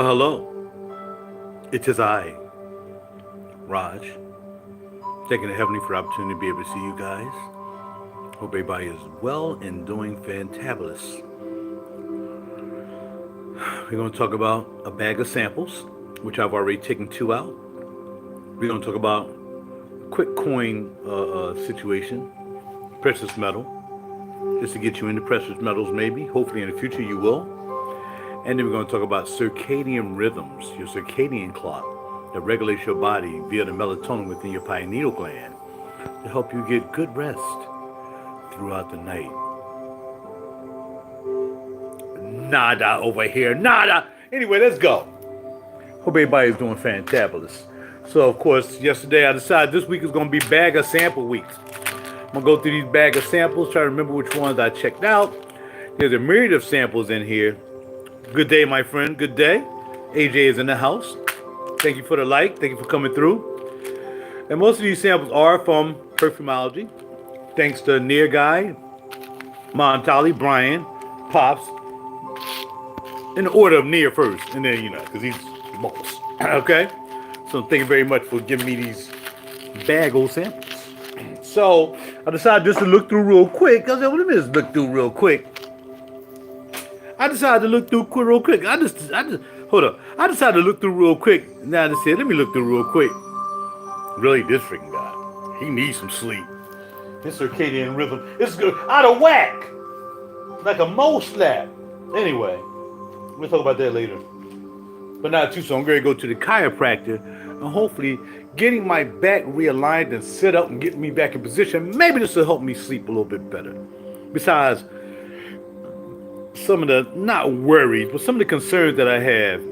Well, hello. It is I, Raj, thanking the Heavenly for the opportunity to be able to see you guys. Hope everybody is well and doing fantabulous. We're going to talk about a bag of samples, which I've already taken two out. We're going to talk about quick coin situation, precious metal, just to get you into precious metals maybe. Hopefully in the future you will. And then we're going to talk about circadian rhythms, your circadian clock that regulates your body via the melatonin within your pineal gland to help you get good rest throughout the night. Nada over here, nada. Anyway, let's go. Hope everybody's doing fantabulous. So, of course, yesterday I decided this week is going to be bag of sample weeks. I'm going to go through these bag of samples, try to remember which ones I checked out. There's a myriad of samples in here. Good day, my friend. Good day. AJ is in the house. Thank you for the like. Thank you for coming through. And most of these samples are from Perfumology. Thanks to Near Guy, Montali, Brian, Pops. In the order of Near first. And then, because he's the boss. Okay? So thank you very much for giving me these BagOSamples. So I decided just to look through real quick. I said, well, let me just look through real quick. I decided to look through real quick. I decided to look through real quick. Now I just said, let me look through real quick. Really, this freaking guy, he needs some sleep. His circadian rhythm is good, out of whack, like a mole slap. Anyway, we'll talk about that later. But not too soon. I'm going to go to the chiropractor and hopefully getting my back realigned and set up and getting me back in position. Maybe this will help me sleep a little bit better. Besides, some of the, not worries, but some of the concerns that I have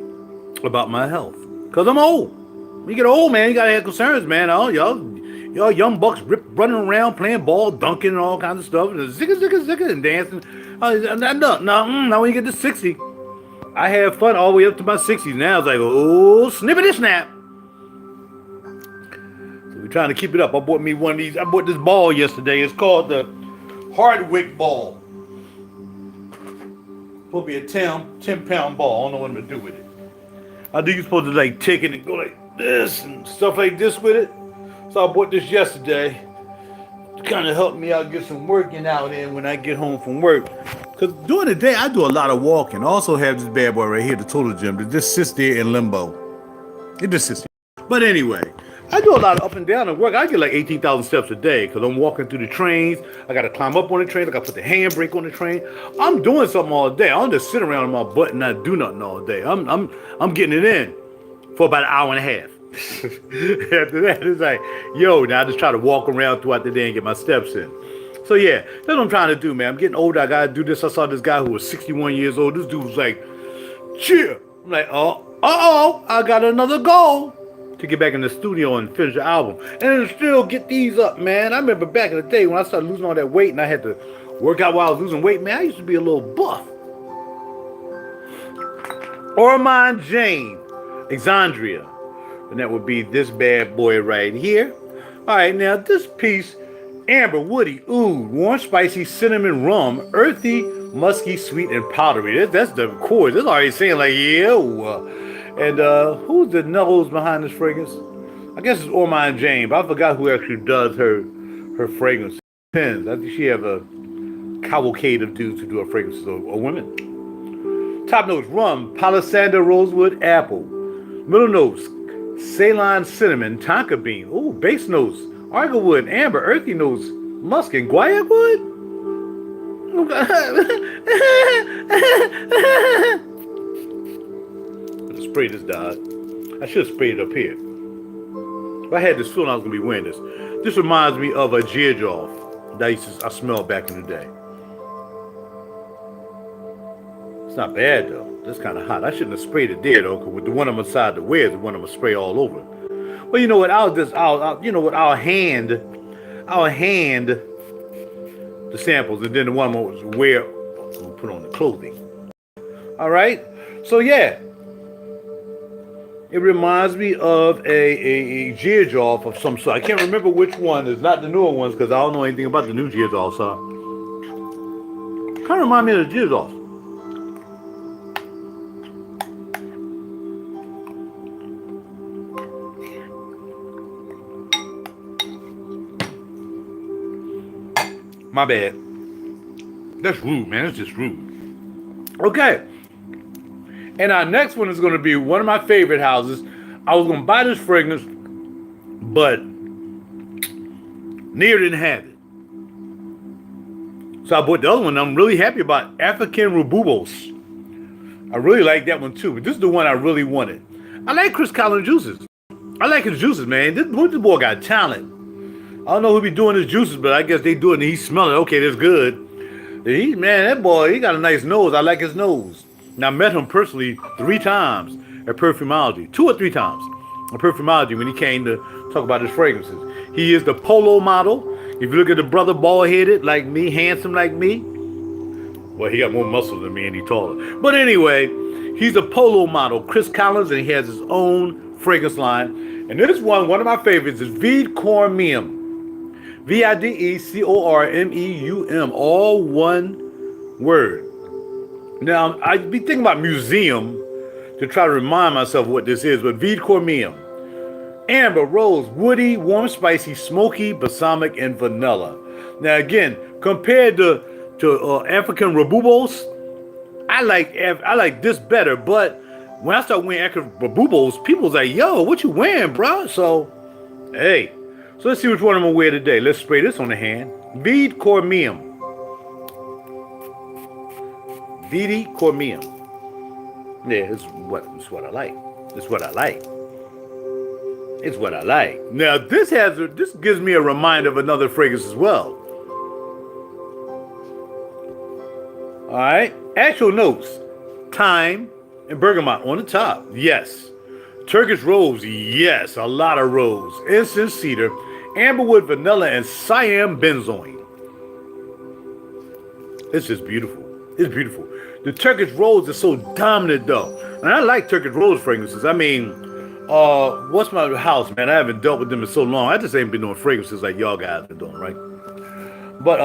about my health. Because I'm old. When you get old, man, you got to have concerns, man. Y'all young bucks running around, playing ball, dunking, and all kinds of stuff. And zigga, and dancing. Now when you get to 60, I have fun all the way up to my 60s. Now it's like, oh, snippity snap. So we're trying to keep it up. I bought me one of these. I bought this ball yesterday. It's called the Hardwick ball. Supposed to be a 10-pound ball. I don't know what I'm going to do with it. I think you're supposed to like take it and go like this and stuff like this with it. So I bought this yesterday to kind of help me out, get some working out in when I get home from work. Because during the day, I do a lot of walking. I also have this bad boy right here, the Total Gym, that just sits there in limbo. It just sits there. But anyway, I do a lot of up and down at work. I get like 18,000 steps a day because I'm walking through the trains. I got to climb up on the train. I got to put the handbrake on the train. I'm doing something all day. I don't just sit around on my butt and not do nothing all day. I'm getting it in for about an hour and a half. After that, it's like, now I just try to walk around throughout the day and get my steps in. So yeah, that's what I'm trying to do, man. I'm getting older. I got to do this. I saw this guy who was 61 years old. This dude was like, cheer. I'm like, I got another goal. To get back in the studio and finish the album. And still get these up, man. I remember back in the day when I started losing all that weight and I had to work out while I was losing weight, man, I used to be a little buff. Ormond Jane, Exandria. And that would be this bad boy right here. All right, now this piece, amber, woody, oud, warm, spicy, cinnamon, rum, earthy, musky, sweet, and powdery. That's the chorus. It's already saying like, yeah. And who's the nose behind this fragrance? I guess it's Ormond Jane, but I forgot who actually does her fragrance. Depends. I think she have a cavalcade of dudes who do her fragrances, or women. Top notes: rum, palisandro, rosewood, apple. Middle notes: Ceylon, cinnamon, tonka bean. Ooh, base notes: argarwood, amber, earthy notes, musk, and guaiac wood. Spray this, dog. I should have sprayed it up here. If I had this feeling I was going to be wearing this. This reminds me of a Georgioff that I smelled back in the day. It's not bad, though. That's kind of hot. I shouldn't have sprayed it there, though, because with the one I'm decided to wear is the one I'm going to spray all over. Well, you know what? I'll hand the samples, and then the one I'm going to wear, I'm going to put on the clothing. All right? So, yeah. It reminds me of a Georgioff of some sort. I can't remember which one. It's not the newer ones because I don't know anything about the new Georgioff. So kind of remind me of the Georgioff. My bad. That's rude, man. That's just rude. Okay. And our next one is going to be one of my favorite houses. I was going to buy this fragrance, but Near didn't have it. So I bought the other one. I'm really happy about African Rububos. I really like that one too. But this is the one I really wanted. I like Chris Collins juices. I like his juices, man. This boy got talent. I don't know who be doing his juices, but I guess they do it and he's smelling. Okay, that's good. Man, that boy, he got a nice nose. I like his nose. Now, I met him personally 3 times at Perfumology. 2 or 3 times at Perfumology when he came to talk about his fragrances. He is the polo model. If you look at the brother bald-headed like me, handsome like me, well, he got more muscle than me and he's taller. But anyway, he's a polo model, Chris Collins, and he has his own fragrance line. And this one of my favorites is Vide Cormium. Videcormeum, all one word. Now, I be thinking about museum to try to remind myself what this is, but Vide Cormium. Amber, rose, woody, warm, spicy, smoky, balsamic, and vanilla. Now, again, compared to African Rububos, I like this better. But when I start wearing African Rububos, people's like, "Yo, what you wearing, bro?" So, hey, so let's see which one I'm gonna wear today. Let's spray this on the hand. Vide Cormium. Vide Cormium. Yeah, it's what I like. It's what I like. It's what I like. Now this gives me a reminder of another fragrance as well. All right, actual notes: thyme and bergamot on the top. Yes. Turkish rose. Yes, a lot of rose. Incense, cedar, amberwood, vanilla, and cyan benzoin. It's just beautiful. It's beautiful. The Turkish rose is so dominant though, and I like Turkish rose fragrances. I mean, what's my house, man? I haven't dealt with them in so long. I just ain't been doing fragrances like y'all guys been doing, right? But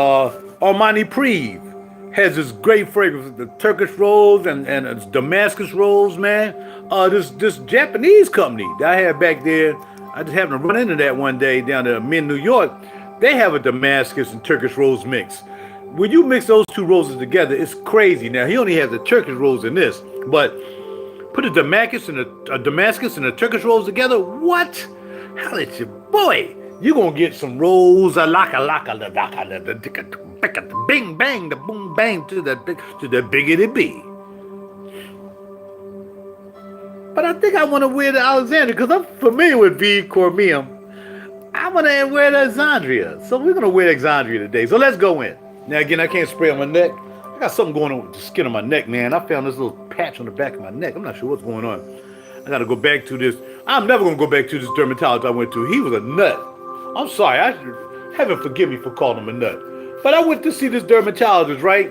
Armani Prive has this great fragrance, the Turkish rose and Damascus rose, man. This Japanese company that I had back there, I just happened to run into that one day down there in New York. They have a Damascus and Turkish rose mix. When you mix those 2 roses together, it's crazy. Now he only has the Turkish rose in this, but put a Damascus and a Turkish rose together. What? Hell, it's your boy. You gonna get some rose bing bang, the boom bang to the biggity bee. But I think I want to wear the Alexandria because I'm familiar with Vide Cormium. I want to wear the Alexandria, so we're gonna wear the Alexandria today. So let's go in. Now again, I can't spray on my neck. I got something going on with the skin of my neck, man. I found this little patch on the back of my neck. I'm not sure what's going on. I got to go back to this. I'm never going to go back to this dermatologist I went to. He was a nut. I'm sorry. Heaven forgive me for calling him a nut. But I went to see this dermatologist, right?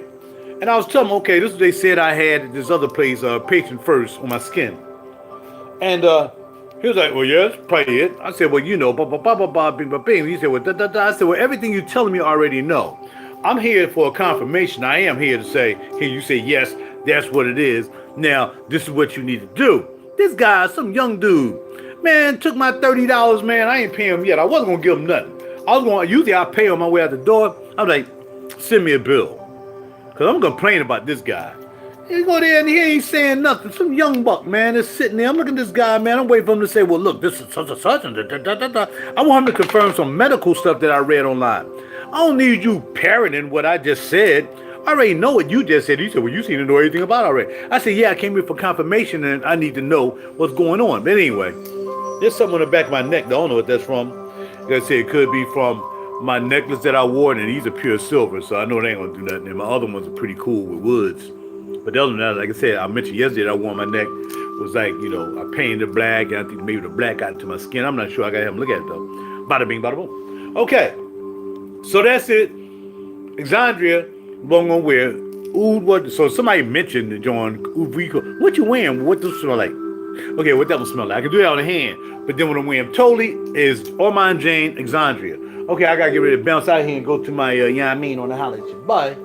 And I was telling him, okay, this is what they said I had at this other place, Patient First, on my skin. And he was like, well, yeah, that's probably it. I said, well, you know, blah, blah, blah, blah, blah, bing, blah, bing. He said, well, da, da, da. I said, well, everything you're telling me I already know. I'm here for a confirmation. I am here to say, here you say, yes, that's what it is. Now, this is what you need to do. This guy, some young dude, man, took my $30, man. I ain't paying him yet. I wasn't going to give him nothing. Usually I pay on my way out the door. I'm like, send me a bill. Because I'm complaining about this guy. He go there and he ain't saying nothing. Some young buck, man, is sitting there. I'm looking at this guy, man. I'm waiting for him to say, well, look, this is such and such. And I want him to confirm some medical stuff that I read online. I don't need you parroting what I just said. I already know what you just said. You said, well, you seem to know everything about it already. I said, yeah, I came here for confirmation and I need to know what's going on. But anyway, there's something on the back of my neck. I don't know what that's from. Like I said, it could be from my necklace that I wore, and these are pure silver, so I know they ain't gonna do nothing. And my other ones are pretty cool with woods. But the other one, like I said, I mentioned yesterday that I wore on my neck was like, you know, I painted it black, and I think maybe the black got into my skin. I'm not sure. I gotta have them look at it though. Bada bing, bada boom. Okay. So that's it. Alexandria, I'm gonna wear. Oud, what? So somebody mentioned, John, Oud Rico. What you wearing? What does it smell like? Okay, what that one smell like? I can do that on the hand, but then what I'm wearing totally is Ormond Jane Alexandria. Okay, I gotta get ready to bounce out here and go to my, you know what I mean, on the holler at you. Bye.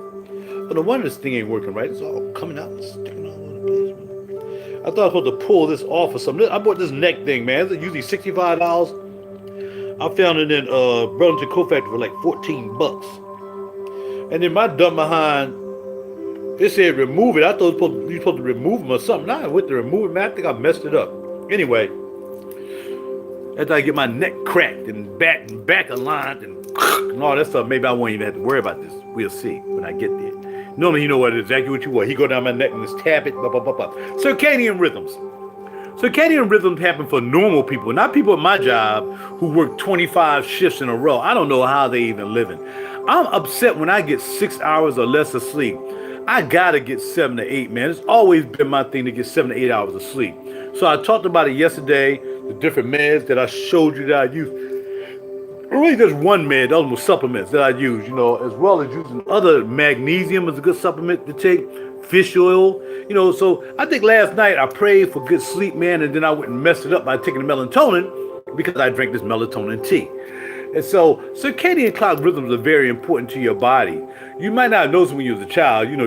But no wonder this thing ain't working right. It's all coming out and sticking all over the place, man. I thought I was supposed to pull this off or something. I bought this neck thing, man. It's usually $65. I found it in Burlington Coat Factory for like $14. And then my dumb behind, it said remove it. I thought you supposed to remove them or something. Now I went to remove it, man. I think I messed it up. Anyway, after I get my neck cracked and back aligned and all that stuff, maybe I won't even have to worry about this. We'll see when I get there. Normally, you know exactly what you want. He go down my neck and just tap it, blah, blah, blah, blah. Circadian rhythms. Circadian rhythms happen for normal people, not people at my job who work 25 shifts in a row. I don't know how they even living. I'm upset when I get 6 hours or less of sleep. I gotta get 7 to 8, man. It's always been my thing to get 7 to 8 hours of sleep. So I talked about it yesterday, the different meds that I showed you that I use. Really just one med, those were supplements that I use, as well as using other magnesium is a good supplement to take, fish oil, so I think last night I prayed for good sleep, man, and then I went and messed it up by taking the melatonin because I drank this melatonin tea. And so circadian clock rhythms are very important to your body. You might not notice when you was a child, you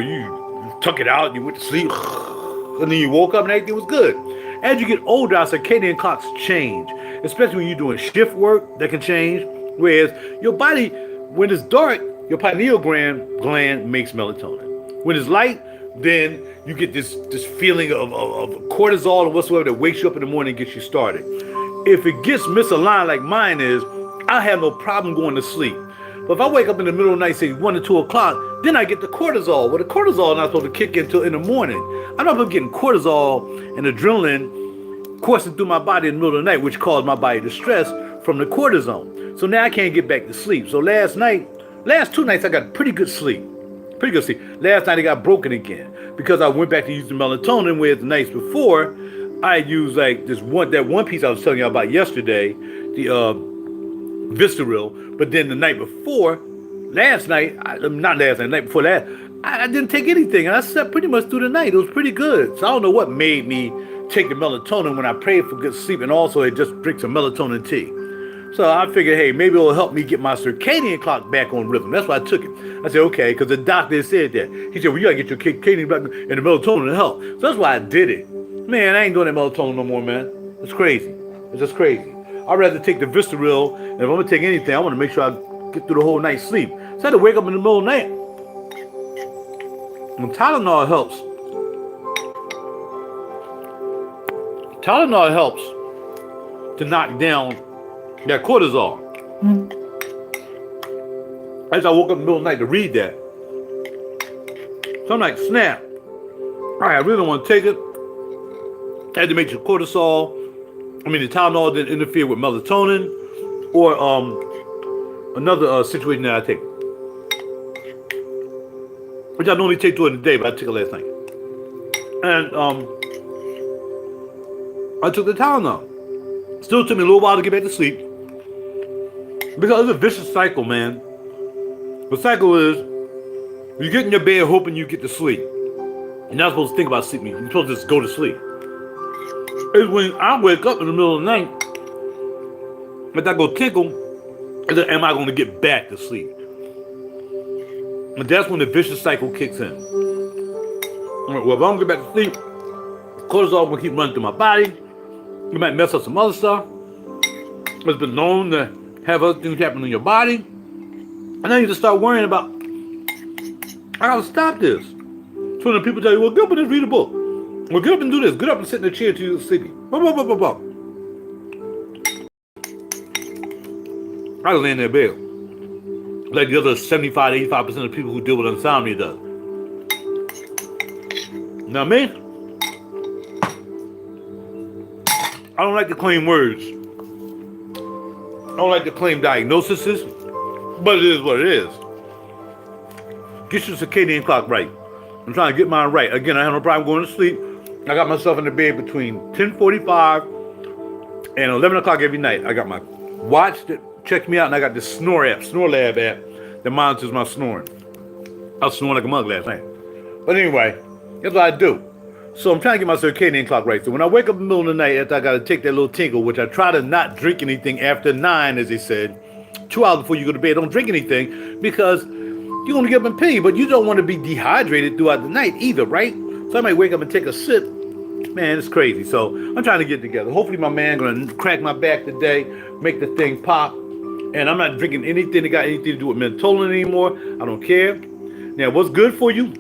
took it out, you went to sleep, and then you woke up and everything was good. As you get older, our circadian clocks change, especially when you're doing shift work, that can change. Whereas your body, when it's dark, your pineal gland makes melatonin. When it's light, then you get this feeling of cortisol or whatsoever that wakes you up in the morning and gets you started. If it gets misaligned like mine is, I have no problem going to sleep. But if I wake up in the middle of the night, say 1 or 2 o'clock, then I get the cortisol. Well, the cortisol is not supposed to kick in until in the morning. I'm not supposed to get cortisol and adrenaline coursing through my body in the middle of the night, which caused my body to stress from the cortisone. So now I can't get back to sleep. So last 2 nights, I got pretty good sleep. Last night it got broken again because I went back to use the melatonin, whereas the nights before I used like that one piece I was telling you about yesterday, the Visceral. But then the night before, the night before that, I didn't take anything, and I slept pretty much through the night. It was pretty good. So I don't know what made me take the melatonin when I prayed for good sleep, and also it just drinks some melatonin tea. So I figured, hey, maybe it'll help me get my circadian clock back on rhythm. That's why I took it. I said, okay, because the doctor said that. He said, well, you got to get your circadian back and the melatonin to help. So that's why I did it. Man, I ain't doing that melatonin no more, man. It's crazy. It's just crazy. I'd rather take the Visceral, and if I'm going to take anything, I want to make sure I get through the whole night's sleep. So I had to wake up in the middle of the night. And Tylenol helps. Tylenol helps to knock down that cortisol. As I woke up in the middle of the night to read that, so I'm like, snap. All right, I really don't want to take it. I had to make sure the Tylenol didn't interfere with melatonin or another situation that I take, which I normally take during the day, but I took it last night. And I took the Tylenol. Still took me a little while to get back to sleep because it's a vicious cycle, man. The cycle is you get in your bed hoping you get to sleep. You're not supposed to think about sleeping. You're supposed to just go to sleep. It's when I wake up in the middle of the night, if I go tinkle, am I going to get back to sleep? And that's when the vicious cycle kicks in. Well, if I don't get back to sleep, cortisol will keep running through my body. You might mess up some other stuff. It's been known to have other things happen in your body. And then you just start worrying about, I gotta stop this. So when people tell you, well, get up and just read a book. Well, get up and do this. Get up and sit in the chair till you're sleepy. Blah, blah, blah, blah, blah. I lay in that bed. Like the other 75 to 85% of people who deal with insomnia does. Now me, I don't like to claim words. I don't like to claim diagnoses, but it is what it is. Get your circadian clock right. I'm trying to get mine right. Again, I have no problem going to sleep. I got myself in the bed between 10:45 and 11 o'clock every night. I got my watch that checks me out, and I got this Snorelab app that monitors my snoring. I was snoring like a mug last night. But anyway, that's what I do. So I'm trying to get my circadian clock right. So when I wake up in the middle of the night, after I got to take that little tinkle, which I try to not drink anything after 9, as they said, 2 hours before you go to bed, don't drink anything because you're going to get up and pee, but you don't want to be dehydrated throughout the night either, right? So I might wake up and take a sip. Man, it's crazy. So I'm trying to get it together. Hopefully my man going to crack my back today, make the thing pop. And I'm not drinking anything that got anything to do with melatonin anymore. I don't care. Now, what's good for you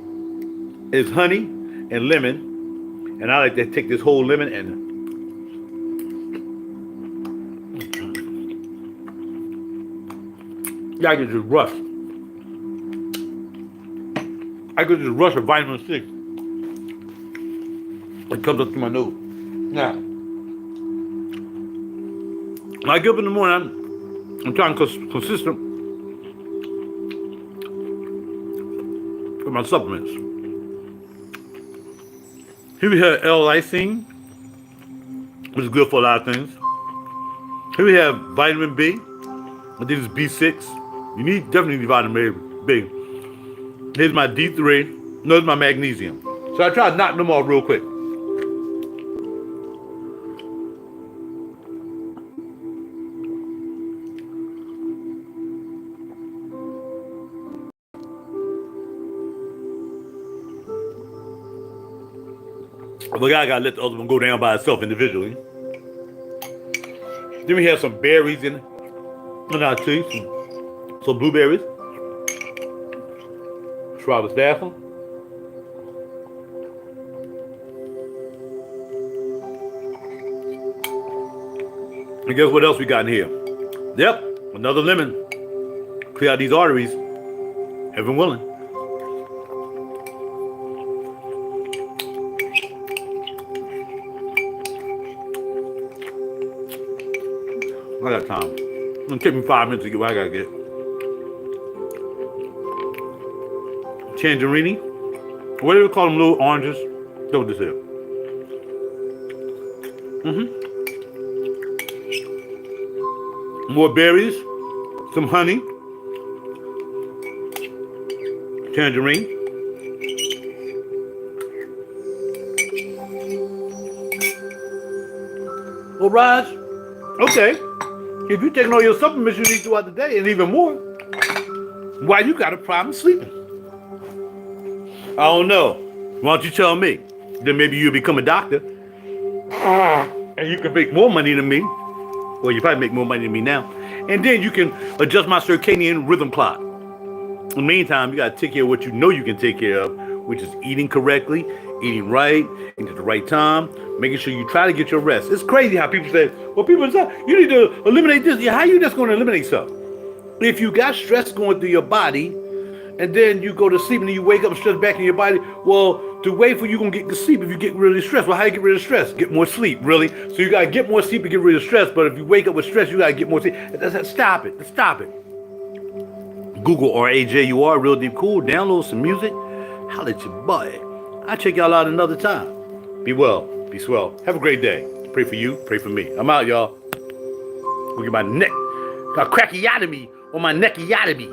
is honey and lemon. And I like to take this whole lemon and I can just rush. I could just rush a vitamin C. It comes up through my nose. Now, when I get up in the morning, I'm trying to be consistent with my supplements. Here we have L-lysine, which is good for a lot of things. Here we have vitamin B. I think it's B6. You definitely need vitamin B. Here's my D3. No, here's my magnesium. So I try to knock them off real quick. But I gotta let the other one go down by itself individually. Then we have some berries in our tea, some blueberries. Schwab's Daffel. And guess what else we got in here? Yep, another lemon. Clear out these arteries, heaven willing. I got time. It's gonna take me 5 minutes to get what I gotta get. Tangerine. What do we call them? Little oranges? That's what this is. More berries. Some honey. Tangerine. Well, Raj, okay. If you're taking all your supplements you need throughout the day and even more, why you got a problem sleeping? I don't know. Why don't you tell me? Then maybe you'll become a doctor. And you can make more money than me. Well, you probably make more money than me now. And then you can adjust my circadian rhythm clock. In the meantime, you got to take care of what you know you can take care of, which is eating correctly, eating right, eating at the right time, making sure you try to get your rest. It's crazy how people say, well, people say, you need to eliminate this. Yeah, how are you just going to eliminate stuff? If you got stress going through your body, and then you go to sleep and then you wake up and stress back in your body, well, the way for you going to get to sleep if you get really stressed. Well, how do you get rid of stress? Get more sleep, really? So you got to get more sleep to get rid of stress, but if you wake up with stress, you got to get more sleep. Stop it. Stop it. Google RAJUR, Real Deep Cool. Download some music. Holla at your boy. I'll check y'all out another time. Be well. Be swell. Have a great day. Pray for you. Pray for me. I'm out, y'all. Look at my neck. Got crackyiotomy on my neckyiotomy.